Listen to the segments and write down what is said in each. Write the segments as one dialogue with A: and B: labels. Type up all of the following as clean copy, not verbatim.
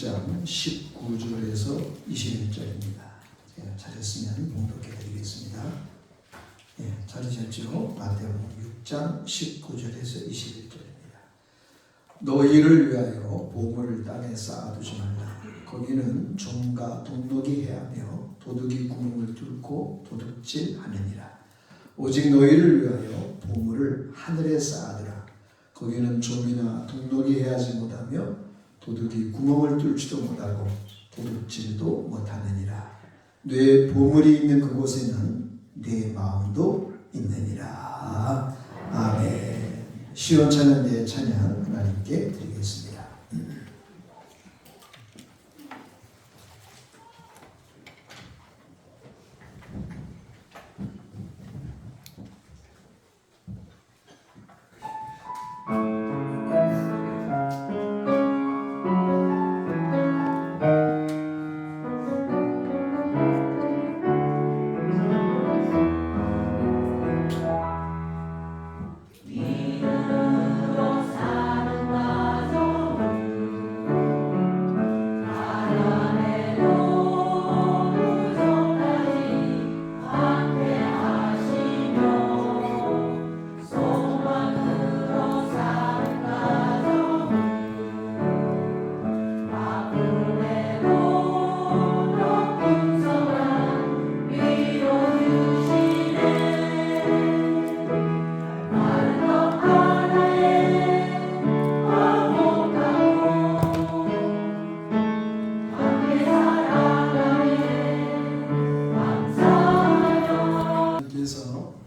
A: 6장 19절에서 21절입니다. 찾았으면 봉독해 드리겠습니다. 찾으셨죠? 마태복음 6장 19절에서 21절입니다. 너희를 위하여 보물을 땅에 쌓아두지 말라. 거기는 종과 동록이 해하며 도둑이 구멍을 뚫고 도둑질하느니라. 오직 너희를 위하여 보물을 하늘에 쌓아두라. 거기는 좀이나 동록이 해하지 못하며 도둑이 구멍을 뚫지도 못하고 도둑질도 못하느니라. 내 보물이 있는 그곳에는 내 마음도 있느니라. 아멘. 시원찮은 찬양 하나님께 드리겠습니다.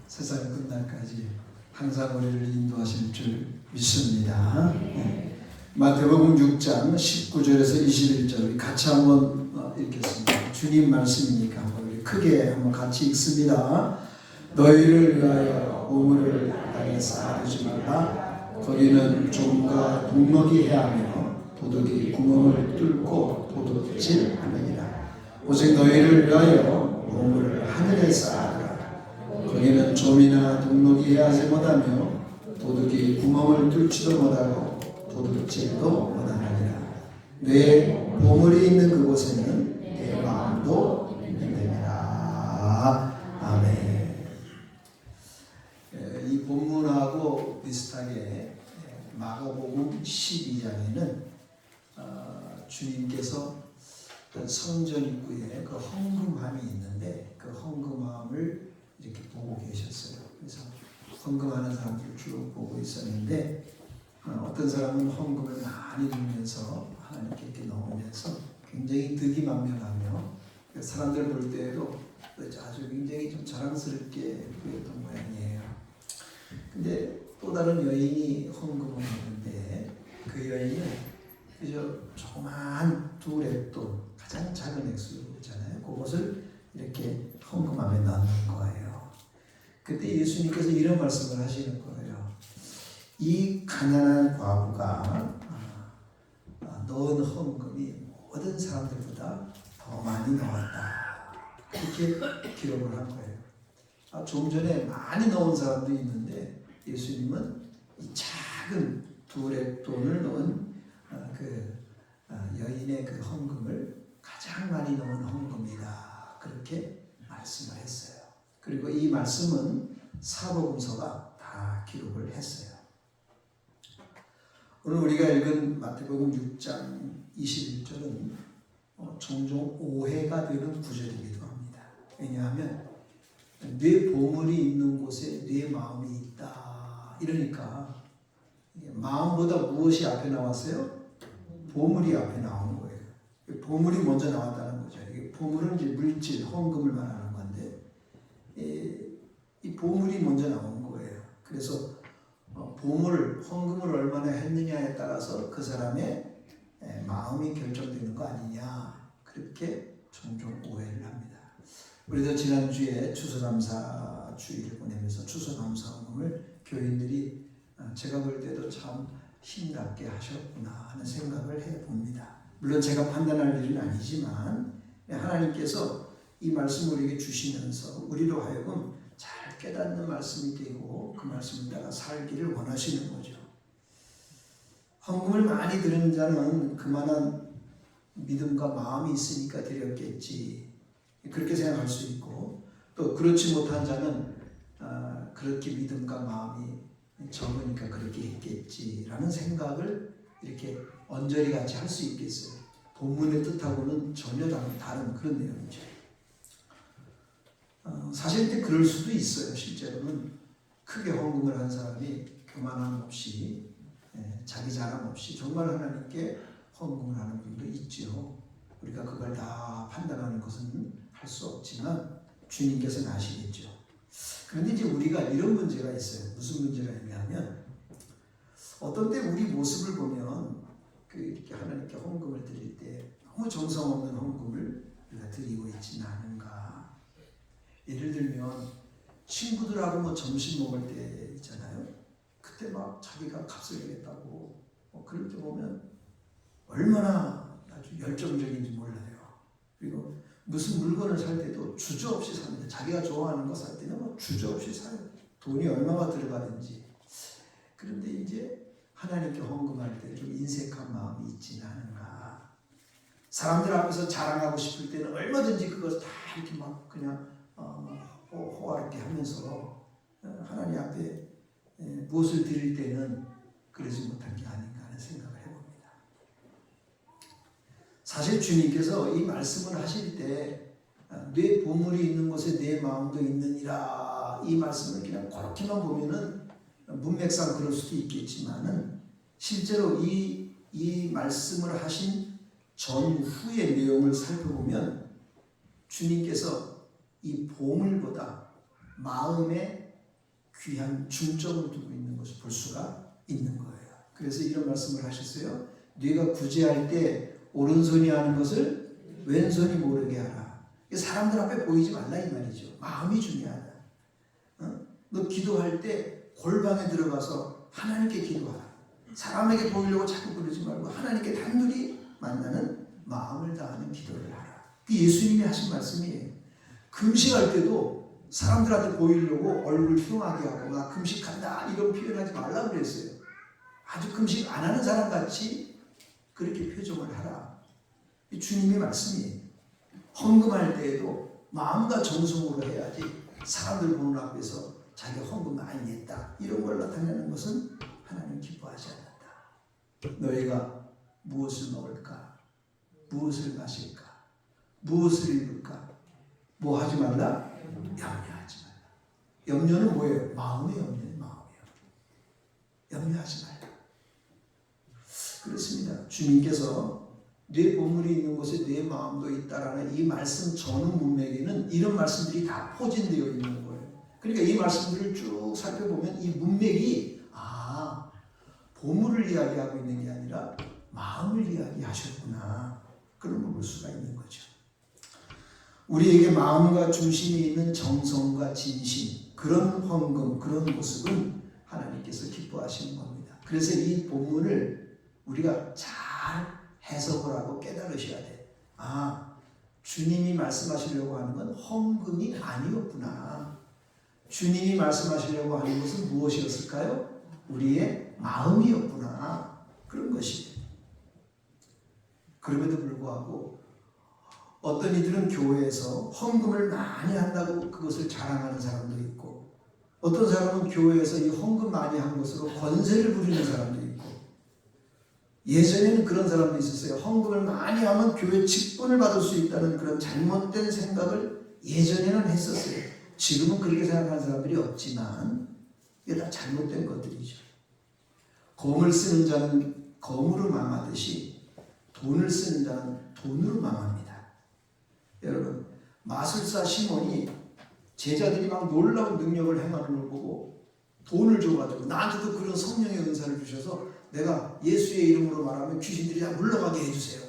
A: 세상 끝날까지 항상 우리를 인도하실 줄 믿습니다. 마태복음 6장 19절에서 21절 같이 한번 읽겠습니다. 주님 말씀이니까 우리 크게 한번 같이 읽습니다. 너희를 위하여 보물을 땅에 쌓아두지 말라. 거기는 종과 동록이 해하며 도둑이 구멍을 뚫고 도둑질하느니라. 오직 너희를 위하여 보물을 하늘에 쌓아두라. 거기는 좀이나 동록이 해하지 못하며 도둑이 구멍을 뚫지도 못하고 도둑질도 못하느니라. 내 보물이 있는 그곳에는 내 마음도 있느니라. 아멘. 이 본문하고 비슷하게 마가복음 12장에는 주님께서 성전 입구에 그 헌금함이 있는데 그 헌금함을 이렇게 보고 계셨어요. 그래서 헌금하는 사람들을 쭉 보고 있었는데 어떤 사람은 헌금을 많이 넣으면서 하나님께 이렇게 넣으면서 굉장히 득이 만명하며 사람들 볼 때에도 아주 굉장히 좀 자랑스럽게 보였던 모양이에요. 근데 또 다른 여인이 헌금을 했는데 그 여인은 그저 조그마한 두 랩돈, 가장 작은 액수잖아요. 그것을 이렇게 헌금함에 넣는 거예요. 그때 예수님께서 이런 말씀을 하시는 거예요. 이 가난한 과부가 넣은 헌금이 모든 사람들보다 더 많이 넣었다. 그렇게 기록을 한 거예요. 좀 전에 많이 넣은 사람도 있는데 예수님은 이 작은 두 랩돈을 넣은 그 여인의 그 헌금을 가장 많이 넣은 헌금이다. 그렇게 말씀을 했어요. 그리고 이 말씀은 사복음서가 다 기록을 했어요. 오늘 우리가 읽은 마태복음 6장 21절은 종종 오해가 되는 구절이기도 합니다. 왜냐하면 내 보물이 있는 곳에 내 마음이 있다. 이러니까 마음보다 무엇이 앞에 나왔어요? 보물이 앞에 나온 거예요. 보물이 먼저 나왔다는 거죠. 보물은 이제 물질, 헌금을 말하는 건데 이 보물이 먼저 나온 거예요. 그래서 보물, 헌금을 얼마나 했느냐에 따라서 그 사람의 마음이 결정되는 거 아니냐. 그렇게 종종 오해를 합니다. 우리도 지난주에 추수감사 주일을 보내면서 추수감사 헌금을 교인들이 제가 볼 때도 참 힘납게 하셨구나 하는 생각을 해봅니다. 물론 제가 판단할 일은 아니지만 하나님께서 이 말씀을 우리에게 주시면서 우리로 하여금 잘 깨닫는 말씀이 되고 그 말씀을 따라 살기를 원하시는 거죠. 헌금을 많이 드리는 자는 그만한 믿음과 마음이 있으니까 드렸겠지. 그렇게 생각할 수 있고, 또 그렇지 못한 자는 그렇게 믿음과 마음이 적으니까 그렇게 했겠지라는 생각을 이렇게 언저리 같이 할 수 있겠어요. 본문의 뜻하고는 전혀 다른 그런 내용이죠. 사실 이제 그럴 수도 있어요. 실제로는 크게 헌금을 한 사람이 교만함 없이 자기 자랑 없이 정말 하나님께 헌금을 하는 분도 있죠. 우리가 그걸 다 판단하는 것은 할 수 없지만 주님께서는 아시겠죠. 그런데 이제 우리가 이런 문제가 있어요. 무슨 문제가 있냐면 어떤 때 우리 모습을 보면 이렇게 하나님께 헌금을 드릴 때 너무 정성 없는 헌금을 우리가 드리고 있지는 않은가. 예를 들면 친구들하고 뭐 점심 먹을 때 있잖아요. 그때 막 자기가 값을 내겠다고 그럴 때 보면 얼마나 아주 열정적인지 몰라요. 그리고 무슨 물건을 살 때도 주저없이 삽니다. 자기가 좋아하는 거 살 때는 뭐 주저없이 사요. 돈이 얼마나 들어가는지. 그런데 이제 하나님께 헌금할 때 좀 인색한 마음이 있지는 않은가. 사람들 앞에서 자랑하고 싶을 때는 얼마든지 그것을 다 이렇게 막 그냥 호화롭게 하면서 하나님 앞에 무엇을 드릴 때는 그러지 못한 게 아닌가 하는 생각을 해봅니다. 사실 주님께서 이 말씀을 하실 때 내 보물이 있는 곳에 내 마음도 있느니라 이 말씀을 그냥 그렇게만 보면은 문맥상 그럴 수도 있겠지만은 실제로 이 말씀을 하신 전후의 내용을 살펴보면 주님께서 이 보물보다 마음에 귀한 중점을 두고 있는 것을 볼 수가 있는 거예요. 그래서 이런 말씀을 하셨어요. 네가 구제할 때 오른손이 하는 것을 왼손이 모르게 하라. 사람들 앞에 보이지 말라 이 말이죠. 마음이 중요하다. 너 기도할 때 골방에 들어가서 하나님께 기도하라. 사람에게 보이려고 자꾸 그러지 말고 하나님께 단둘이 만나는 마음을 다하는 기도를 하라. 예수님이 하신 말씀이에요. 금식할 때도 사람들한테 보이려고 얼굴 흉하게 하고 나 금식한다 이런 표현하지 말라고 그랬어요. 아주 금식 안 하는 사람 같이 그렇게 표정을 하라. 이 주님의 말씀이에요. 헌금할 때에도 마음과 정성으로 해야지 사람들 보는 앞에서 자기 헌금 많이 냈다 이런 걸 나타내는 것은 하나님 기뻐하지 않는다. 너희가 무엇을 먹을까? 무엇을 마실까? 무엇을 입을까? 뭐 하지 말라? 염려하지 말라. 염려는 뭐예요? 마음의 염려는 마음이에요. 염려하지 말라. 그렇습니다. 주님께서 내 보물이 있는 곳에 내 마음도 있다라는 이 말씀 전후 문맥에는 이런 말씀들이 다 포진되어 있는 거예요. 그러니까 이 말씀들을 쭉 살펴보면 이 문맥이 보물을 이야기하고 있는 게 아니라 마음을 이야기하셨구나. 그런 걸 볼 수가 있는 거죠. 우리에게 마음과 중심이 있는 정성과 진심, 그런 헌금, 그런 모습은 하나님께서 기뻐하시는 겁니다. 그래서 이 본문을 우리가 잘 해석을 하고 깨달으셔야 돼. 주님이 말씀하시려고 하는 건 헌금이 아니었구나. 주님이 말씀하시려고 하는 것은 무엇이었을까요? 우리의 마음이었구나. 그런 것이에요. 그럼에도 불구하고 어떤 이들은 교회에서 헌금을 많이 한다고 그것을 자랑하는 사람도 있고 어떤 사람은 교회에서 이 헌금 많이 한 것으로 권세를 부리는 사람도 있고 예전에는 그런 사람도 있었어요. 헌금을 많이 하면 교회 직분을 받을 수 있다는 그런 잘못된 생각을 예전에는 했었어요. 지금은 그렇게 생각하는 사람들이 없지만 이게 다 잘못된 것들이죠. 검을 쓰는 자는 검으로 망하듯이 돈을 쓰는 자는 돈으로 망합니다. 여러분, 마술사 시몬이 제자들이 막 놀라운 능력을 행하는 걸 보고 돈을 줘가지고 나한테도 그런 성령의 은사를 주셔서 내가 예수의 이름으로 말하면 귀신들이 다 물러가게 해주세요.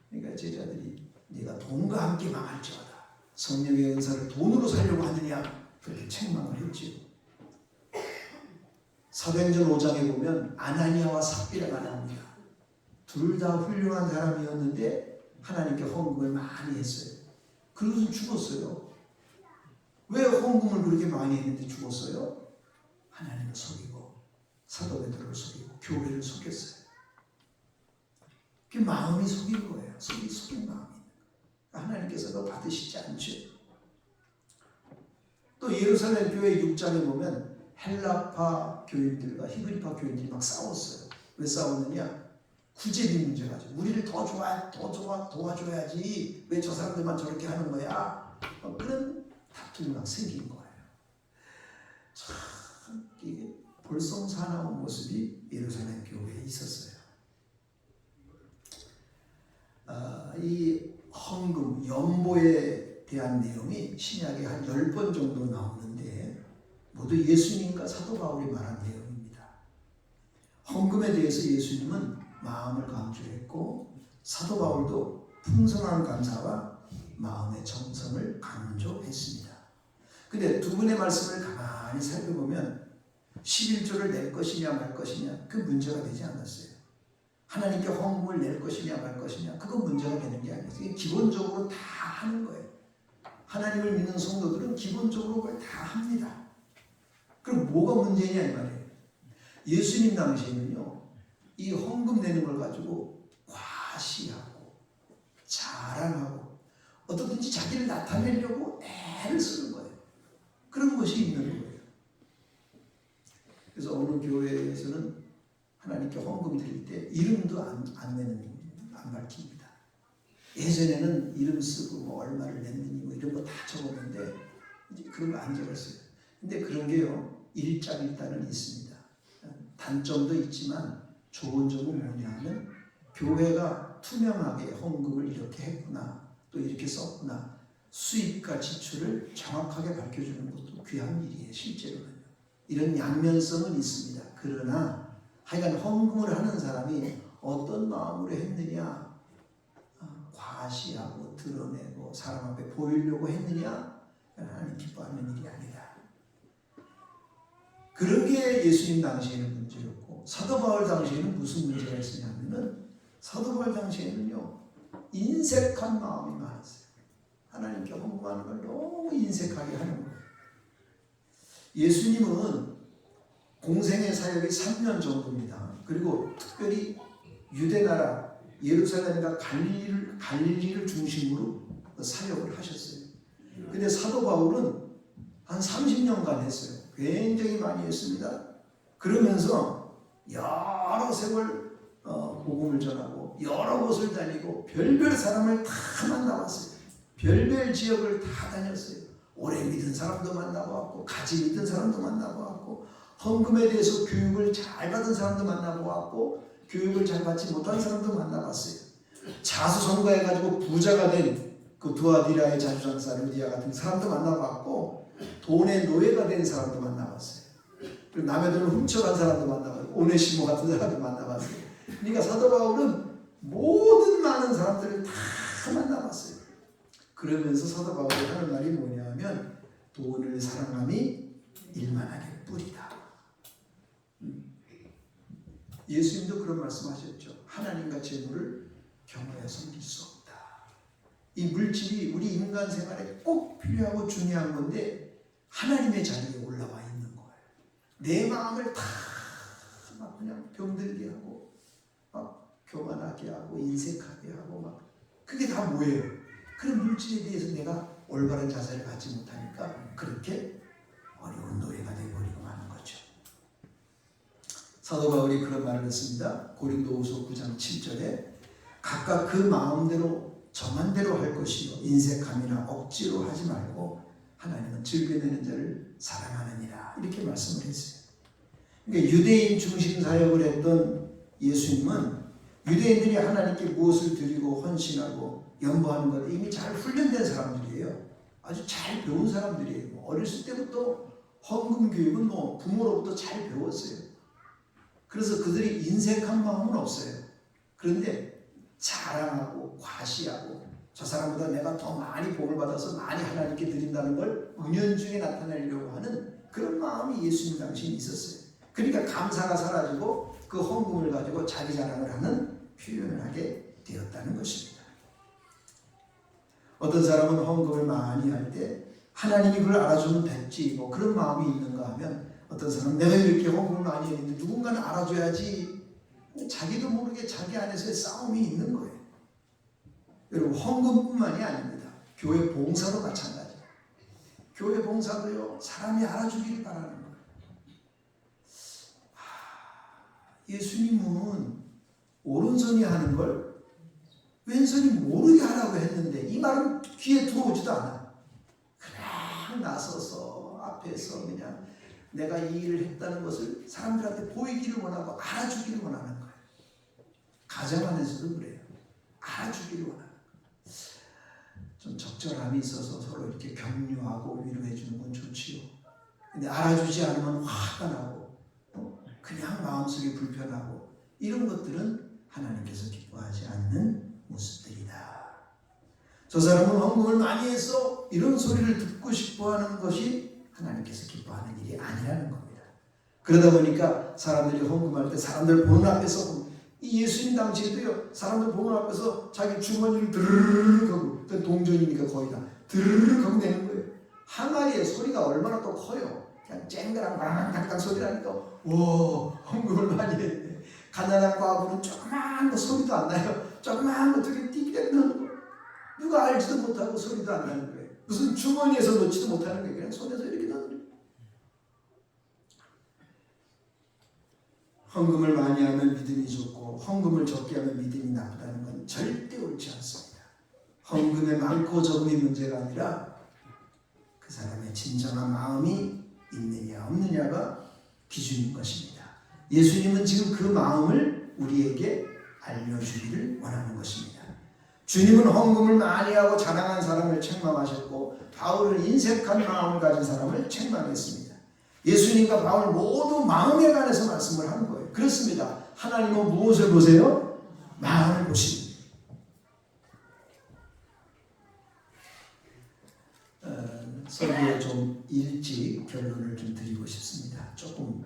A: 그러니까 제자들이 네가 돈과 함께 망할지어다. 성령의 은사를 돈으로 살려고 하느냐 그렇게 책망을 했지요. 사도행전 5장에 보면 아나니아와 삽비라가 나옵니다. 둘 다 훌륭한 사람이었는데 하나님께 헌금을 많이 했어요. 그것은 죽었어요. 왜 헌금을 그렇게 많이 했는데 죽었어요? 하나님을 속이고 사도 베드로를 속이고 교회를 속였어요. 그 마음이 속인 거예요. 속인 마음이. 하나님께서 그거 받으시지 않죠. 또 예루살렘 교회 6장에 보면 헬라파 교인들과 히브리파 교인들이 막 싸웠어요. 왜 싸웠느냐? 구제비 문제 가지고 우리를 더 도와줘야지 왜 저 사람들만 저렇게 하는 거야? 그런 다툼이 막 생긴 거예요. 참 이게 볼썽사나운 모습이 예루살렘 교회에 있었어요. 이 헌금, 연보에 대한 내용이 신약에 한 10번 정도 나오는데 모두 예수님과 사도 바울이 말한 내용입니다. 헌금에 대해서 예수님은 마음을 강조했고 사도 바울도 풍성한 감사와 마음의 정성을 강조했습니다. 근데 두 분의 말씀을 가만히 살펴보면 11조를 낼 것이냐 말 것이냐 그 문제가 되지 않았어요. 하나님께 헌금을 낼 것이냐 말 것이냐 그건 문제가 되는 게 아니에요. 기본적으로 다 하는 거예요. 하나님을 믿는 성도들은 기본적으로 그걸 다 합니다. 그럼 뭐가 문제냐 이 말이에요. 예수님 당시에는요. 이 헌금 내는 걸 가지고 과시하고 자랑하고 어떻든지 자기를 나타내려고 애를 쓰는 거예요. 그런 것이 있는 거예요. 그래서 어느 교회에서는 하나님께 헌금 드릴 때 이름도 안 밝힙니다. 예전에는 이름 쓰고 뭐 얼마를 냈느니 뭐 이런 거 다 적었는데 이제 그런 거 안 적었어요. 근데 그런 게요 일장일단은 있습니다. 단점도 있지만 좋은 점은 뭐냐면 교회가 투명하게 헌금을 이렇게 했구나 또 이렇게 썼구나 수입과 지출을 정확하게 밝혀주는 것도 귀한 일이에요. 실제로는 이런 양면성은 있습니다. 그러나 하여간 헌금을 하는 사람이 어떤 마음으로 했느냐 과시하고 드러내고 사람 앞에 보이려고 했느냐 하나님 기뻐하는 일이 아니다. 그런 게 예수님 당시에는 문제였고 사도 바울 당시에는 무슨 문제가 있었냐면은 사도 바울 당시에는요 인색한 마음이 많았어요. 하나님께 헌금하는 걸 너무 인색하게 하는 거예요. 예수님은 공생의 사역이 3년 정도입니다. 그리고 특별히 유대나라 예루살렘과 갈릴리를 중심으로 사역을 하셨어요. 근데 사도 바울은 한 30년간 했어요. 굉장히 많이 했습니다. 그러면서 여러 세월 복음을 전하고 여러 곳을 다니고 별별 사람을 다 만나봤어요. 별별 지역을 다 다녔어요. 오래 믿은 사람도 만나보았고 같이 믿은 사람도 만나보았고 헌금에 대해서 교육을 잘 받은 사람도 만나보았고 교육을 잘 받지 못한 사람도 만나봤어요. 자수성가해가지고 부자가 된 그 두아디라의 자주장사 루디아 같은 사람도 만나봤고 돈의 노예가 된 사람도 만나봤어요. 그리고 남의 돈을 훔쳐간 사람도 만나봤어요. 오네시모 같은 사람도 만나봤어요. 그러니까 사도 바울은 모든 많은 사람들을 다 만나봤어요. 그러면서 사도 바울이 하는 말이 뭐냐면 돈을 사랑함이 일만하게 뿌리다. 예수님도 그런 말씀하셨죠. 하나님과 재물을 겸하여 섬길 수 없다. 이 물질이 우리 인간 생활에 꼭 필요하고 중요한 건데 하나님의 자리에 올라와 있는 거예요. 내 마음을 다 막 그냥 병들게 하고 막 교만하게 하고 인색하게 하고 막 그게 다 뭐예요? 그런 물질에 대해서 내가 올바른 자세를 갖지 못하니까 그렇게 어려운 노예가 되어버리고 마는 거죠. 사도 바울이 그런 말을 했습니다. 고린도후서 9장 7절에 각각 그 마음대로 정한 대로 할 것이요 인색함이나 억지로 하지 말고 하나님은 즐겨내는 자를 사랑하느니라 이렇게 말씀을 했어요. 그러니까 유대인 중심 사역을 했던 예수님은 유대인들이 하나님께 무엇을 드리고 헌신하고 연보하는 것 이미 잘 훈련된 사람들이에요. 아주 잘 배운 사람들이에요. 어렸을 때부터 헌금 교육은 부모로부터 잘 배웠어요. 그래서 그들이 인색한 마음은 없어요. 그런데 자랑하고 과시하고 저 사람보다 내가 더 많이 복을 받아서 많이 하나님께 드린다는 걸 은연중에 나타내려고 하는 그런 마음이 예수님 당시에 있었어요. 그러니까 감사가 사라지고 그 헌금을 가지고 자기 자랑을 하는 표현을 하게 되었다는 것입니다. 어떤 사람은 헌금을 많이 할 때 하나님이 그걸 알아주면 됐지 뭐 그런 마음이 있는가 하면 어떤 사람은 내가 이렇게 헌금을 많이 했는데 누군가는 알아줘야지 자기도 모르게 자기 안에서의 싸움이 있는 거예요. 여러분, 헌금뿐만이 아닙니다. 교회 봉사도 마찬가지예요. 교회 봉사도요, 사람이 알아주기를 바라는 거예요. 예수님은 오른손이 하는 걸 왼손이 모르게 하라고 했는데 이 말은 귀에 들어오지도 않아. 그냥 나서서 앞에서 그냥 내가 이 일을 했다는 것을 사람들한테 보이기를 원하고 알아주기를 원하는 거예요. 가정 안에서도 그래요. 알아주기를 원하는 거예요. 좀 적절함이 있어서 서로 이렇게 격려하고 위로해 주는 건 좋지요. 근데 알아주지 않으면 화가 나고 그냥 마음속이 불편하고 이런 것들은 하나님께서 기뻐하지 않는 모습들이다. 저 사람은 헌금을 많이 해서 이런 소리를 듣고 싶어하는 것이 하나님께서 기뻐하는 일이 아니라는 겁니다. 그러다 보니까 사람들이 헌금할 때 사람들 보는 앞에서, 이 예수님 당시에도요, 사람들 보는 앞에서 자기 주머니를 드르륵 하고, 동전이니까 거의 다 드르륵 하고 내는 거예요. 항아리의 소리가 얼마나 또 커요. 그냥 쨍그랑 바랑당당 소리 나니까 와, 헌금을 많이 했네. 가난한 과부는 조그만 거 소리도 안 나요. 조그만 거 되게 띠기대기 나는 거. 누가 알지도 못하고 소리도 안 나는 거예요. 무슨 주머니에서 놓지도 못하는 거예요. 그냥 손에서 이렇게 나는 거예요. 헌금을 많이 하면 믿음이 좋고 헌금을 적게 하면 믿음이 나쁘다는 건 절대 옳지 않습니다. 헌금의 많고 적음이 문제가 아니라 그 사람의 진정한 마음이 있느냐 없느냐가 기준인 것입니다. 예수님은 지금 그 마음을 우리에게 알려주기를 원하는 것입니다. 주님은 헌금을 많이 하고 자랑한 사람을 책망하셨고 바울은 인색한 마음을 가진 사람을 책망했습니다. 예수님과 바울 모두 마음에 관해서 말씀을 하는 거예요. 그렇습니다. 하나님은 무엇을 보세요? 마음을 보십니다. 설교에 좀 일찍 결론을 좀 드리고 싶습니다. 조금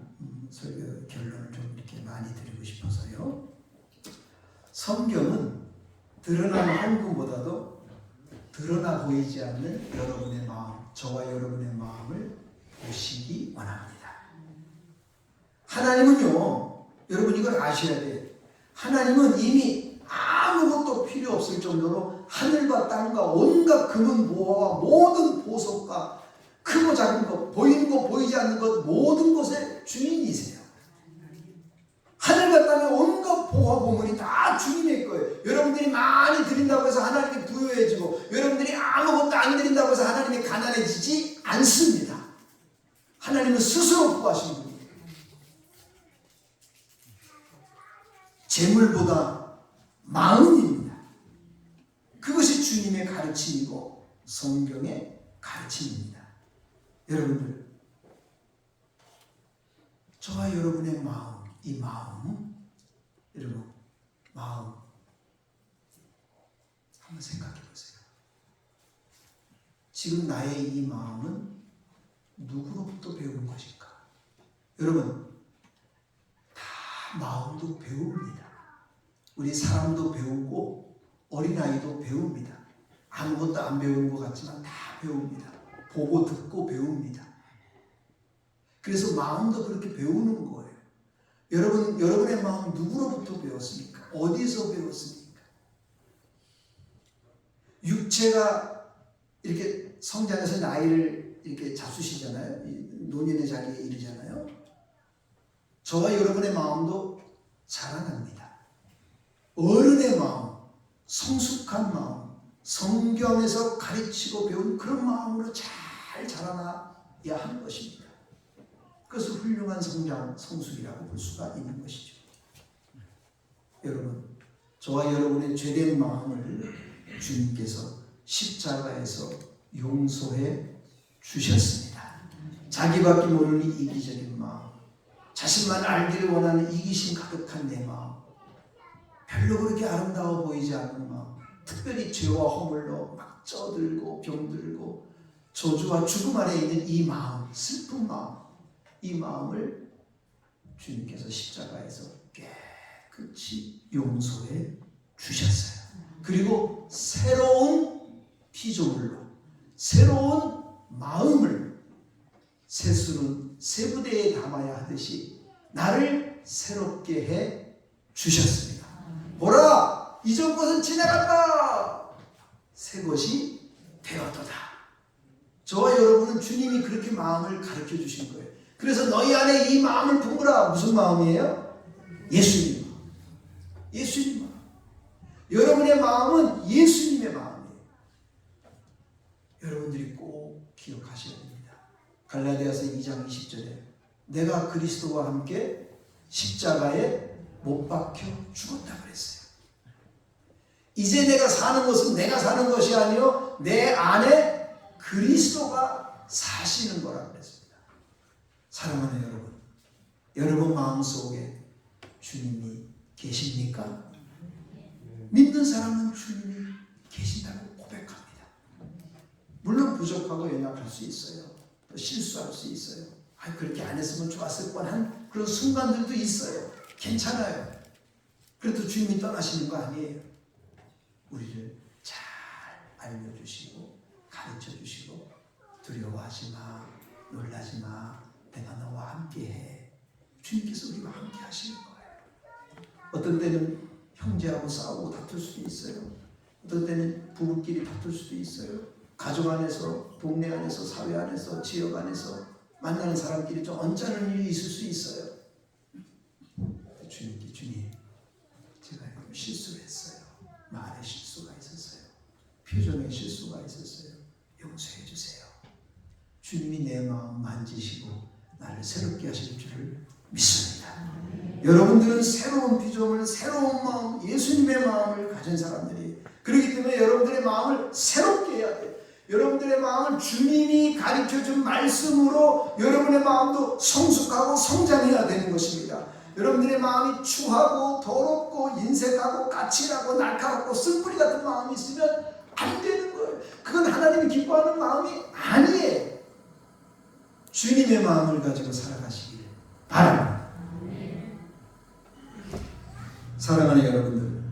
A: 설교 결론을 좀 이렇게 많이 드리고 싶어서요. 성경은 드러난 헌금보다도 드러나 보이지 않는 여러분의 마음, 저와 여러분의 마음을 보시기 원합니다. 하나님은요, 여러분 이걸 아셔야 돼요. 하나님은 이미 아무것도 필요 없을 정도로 하늘과 땅과 온갖 금은 보화와 모든 보석과 크고 작은 것, 보이는 것 보이지 않는 것 모든 것의 주인이세요. 하늘과 땅의 온갖 보화 보물이 다 주님의 거예요. 여러분들이 많이 드린다고 해서 하나님이 부유해지고 여러분들이 아무것도 안 드린다고 해서 하나님이 가난해지지 않습니다. 하나님은 스스로 구하신 분이에요. 재물보다 마음입니다. 그것이 주님의 가르침이고 성경의 가르침입니다. 여러분들, 저와 여러분의 마음, 이 마음, 여러분 마음 한번 생각해 보세요. 지금 나의 이 마음은 누구로부터 배운 것일까? 여러분, 다 마음도 배웁니다. 우리 사람도 배우고 어린아이도 배웁니다. 아무것도 안 배우는 것 같지만 다 배웁니다. 보고 듣고 배웁니다. 그래서 마음도 그렇게 배우는 거예요. 여러분의 마음 누구로부터 배웠습니까? 어디서 배웠습니까? 육체가 이렇게 성장해서 나이를 이렇게 잡수시잖아요. 노년의 자리에 이르잖아요. 저와 여러분의 마음도 자라납니다. 어른의 마음, 성숙한 마음, 성경에서 가르치고 배운 그런 마음으로 잘 자라나야 하는 것입니다. 그것을 훌륭한 성장, 성숙이라고 볼 수가 있는 것이죠. 여러분, 저와 여러분의 죄된 마음을 주님께서 십자가에서 용서해 주셨습니다. 자기밖에 모르는 이기적인 마음, 자신만 알기를 원하는 이기심 가득한 내 마음, 별로 그렇게 아름다워 보이지 않는 마음, 특별히 죄와 허물로 막 쪄들고 병들고 저주와 죽음 아래 있는 이 마음, 슬픈 마음, 이 마음을 주님께서 십자가에서 깨끗이 용서해 주셨어요. 그리고 새로운 피조물로 새로운 마음을 새술은 새 부대에 담아야 하듯이 나를 새롭게 해 주셨습니다. 보라, 이전 것은 지나갔다. 새 것이 되었도다. 저와 여러분은 주님이 그렇게 마음을 가르쳐 주신 거예요. 그래서 너희 안에 이 마음을 품으라. 무슨 마음이에요? 예수님 마음. 예수님 마음. 여러분의 마음은 예수님의 마음이에요. 여러분들이 꼭 기억하셔야 됩니다. 갈라디아서 2장 20절에 내가 그리스도와 함께 십자가에 못 박혀 죽었다 그랬어요. 이제 내가 사는 것은 내가 사는 것이 아니요 내 안에 그리스도가 사시는 거라 그랬습니다. 사랑하는 여러분, 여러분 마음속에 주님이 계십니까? 믿는 사람은 주님이 계신다고 고백합니다. 물론 부족하고 연약할 수 있어요. 또 실수할 수 있어요. 그렇게 안 했으면 좋았을 뻔한 그런 순간들도 있어요. 괜찮아요. 그래도 주님이 떠나시는 거 아니에요. 우리를 잘 알려주시고 가르쳐주시고 두려워하지 마, 놀라지 마, 내가 너와 함께해. 주님께서 우리와 함께 하시는 거예요. 어떤 때는 형제하고 싸우고 다툴 수도 있어요. 어떤 때는 부부끼리 다툴 수도 있어요. 가족 안에서, 동네 안에서, 사회 안에서, 지역 안에서 만나는 사람끼리 좀 언짢은 일이 있을 수 있어요. 주님께 주님, 제가 좀 실수를 했어요. 말에 실수가 있었어요. 표정에 실수가 있었어요. 용서해 주세요. 주님이 내 마음 만지시고 나를 새롭게 하실 줄을 믿습니다. 여러분들은 새로운 비전을, 새로운 마음, 예수님의 마음을 가진 사람들이 그렇기 때문에 여러분들의 마음을 새롭게 해야 돼요. 여러분들의 마음을 주님이 가르쳐준 말씀으로 여러분의 마음도 성숙하고 성장해야 되는 것입니다. 여러분들의 마음이 추하고 더럽고 인색하고 까칠하고 날카롭고 쓴뿌리 같은 마음이 있으면 안 되는 거예요. 그건 하나님이 기뻐하는 마음이 아니에요. 주님의 마음을 가지고 살아가시길 바랍니다. 사랑하는 여러분들,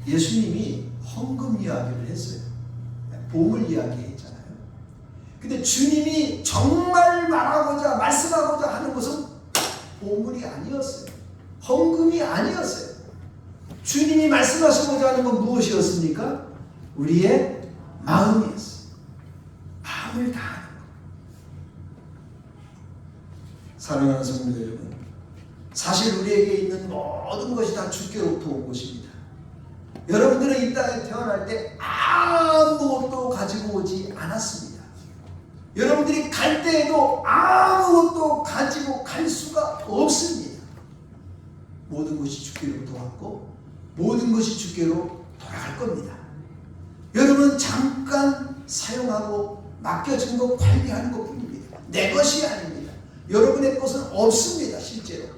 A: 예수님이 헌금 이야기를 했어요. 보물 이야기 했잖아요. 근데 주님이 정말 말하고자 말씀하고자 하는 것은 보물이 아니었어요. 헌금이 아니었어요. 주님이 말씀하시고자 하는 건 무엇이었습니까? 우리의 마음이었어요. 마음을 다하는 것. 사랑하는 성도 여러분, 사실 우리에게 있는 모든 것이 다 주께로부터 온 것입니다. 여러분들은 이 땅에 태어날 때 아무것도 가지고 오지 않았습니다. 여러분들이 갈 때에도 아무것도 가지고 갈 수가 없습니다. 모든 것이 주께로부터 왔고 모든 것이 주께로 돌아갈 겁니다. 여러분은 잠깐 사용하고 맡겨진 것 관리하는 것 뿐입니다. 내 것이 아닙니다. 여러분의 것은 없습니다. 실제로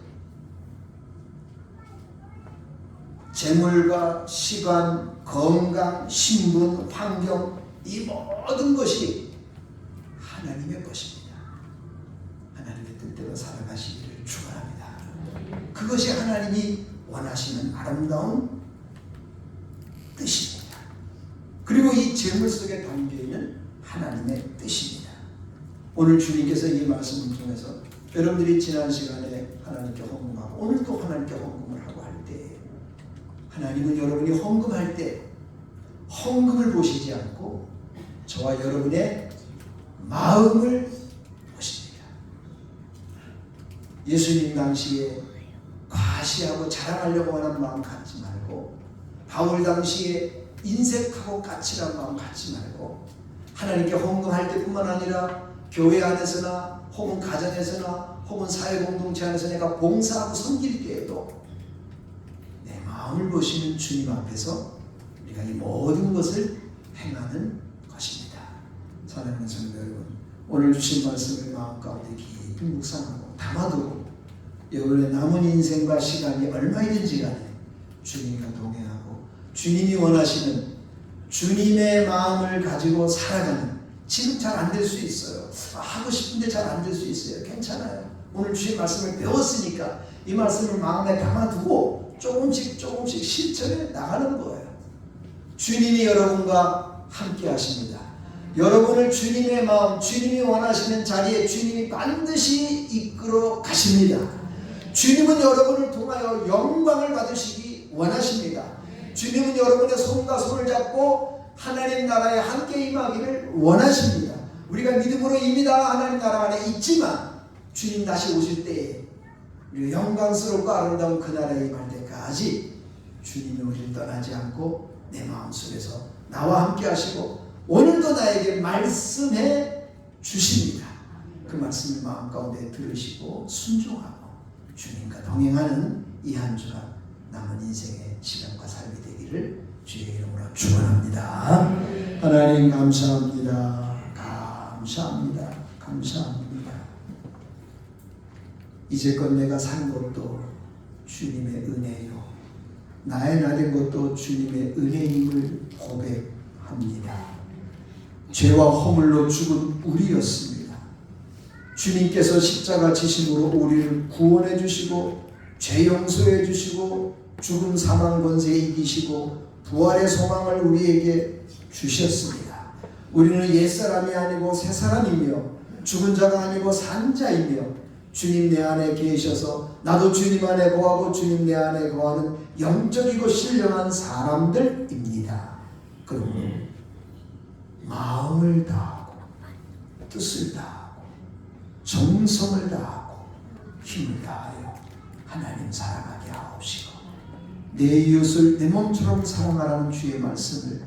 A: 재물과 시간, 건강, 신분, 환경, 이 모든 것이 하나님의 것입니다. 하나님의 뜻대로 살아가시기를 축원합니다. 그것이 하나님이 원하시는 아름다운 뜻입니다. 그리고 이 재물 속에 담겨있는 하나님의 뜻입니다. 오늘 주님께서 이 말씀을 통해서 여러분들이 지난 시간에 하나님께 헌금하고 오늘도 하나님께 헌금을 하고 할 때 하나님은 여러분이 헌금할 때 헌금을 보시지 않고 저와 여러분의 마음을 보십니다. 예수님 당시에 과시하고 자랑하려고 하는 마음 갖지 말고 바울 당시에 인색하고 까칠한 마음 갖지 말고 하나님께 헌금할 때뿐만 아니라 교회 안에서나 혹은 가정에서나 혹은 사회공동체 안에서 내가 봉사하고 섬길 때에도 내 마음을 보시는 주님 앞에서 우리가 이 모든 것을 행하는 것입니다. 사랑하는 성도 여러분, 오늘 주신 말씀을 마음 가운데 깊이 묵상하고 담아두고 여러분의 남은 인생과 시간이 얼마이든지 간에 주님과 동행하고 주님이 원하시는 주님의 마음을 가지고 살아가는, 지금 잘 안 될 수 있어요. 하고 싶은데 잘 안 될 수 있어요. 괜찮아요. 오늘 주신 말씀을 배웠으니까 이 말씀을 마음에 담아두고 조금씩 실천해 나가는 거예요. 주님이 여러분과 함께 하십니다. 여러분을 주님의 마음, 주님이 원하시는 자리에 주님이 반드시 이끌어 가십니다. 주님은 여러분을 통하여 영광을 받으시기 원하십니다. 주님은 여러분의 손과 손을 잡고 하나님 나라에 함께 임하기를 원하십니다. 우리가 믿음으로 이미 다 하나님 나라 안에 있지만 주님 다시 오실 때에 우리가 영광스럽고 아름다운 그 나라에 임할 때까지 주님이 우리를 떠나지 않고 내 마음속에서 나와 함께 하시고 오늘도 나에게 말씀해 주십니다. 그 말씀을 마음 가운데 들으시고 순종하고 주님과 동행하는 이 한 주간 남은 인생의 시간과 삶이 되기를 주의 이름으로 축원합니다. 하나님 감사합니다. 감사합니다. 감사합니다. 이제껏 내가 산 것도 주님의 은혜요, 나의 나된 것도 주님의 은혜임을 고백합니다. 죄와 허물로 죽은 우리였습니다. 주님께서 십자가 지심으로 우리를 구원해 주시고 죄 용서해 주시고 죽음 사망 권세 이기시고 부활의 소망을 우리에게 주셨습니다. 우리는 옛사람이 아니고 새사람이며 죽은 자가 아니고 산 자이며 주님 내 안에 계셔서 나도 주님 안에 거하고 주님 내 안에 거하는 영적이고 신령한 사람들입니다. 그러므로 마음을 다하고 뜻을 다하고 정성을 다하고 힘을 다하여 하나님 사랑하게 하옵시고 내 이웃을 내 몸처럼 사랑하라는 주의 말씀을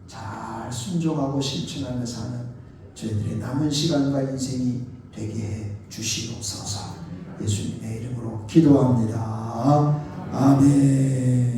A: 잘 순종하고 실천하며 사는 저희들의 남은 시간과 인생이 되게 해 주시옵소서. 예수님의 이름으로 기도합니다. 아멘.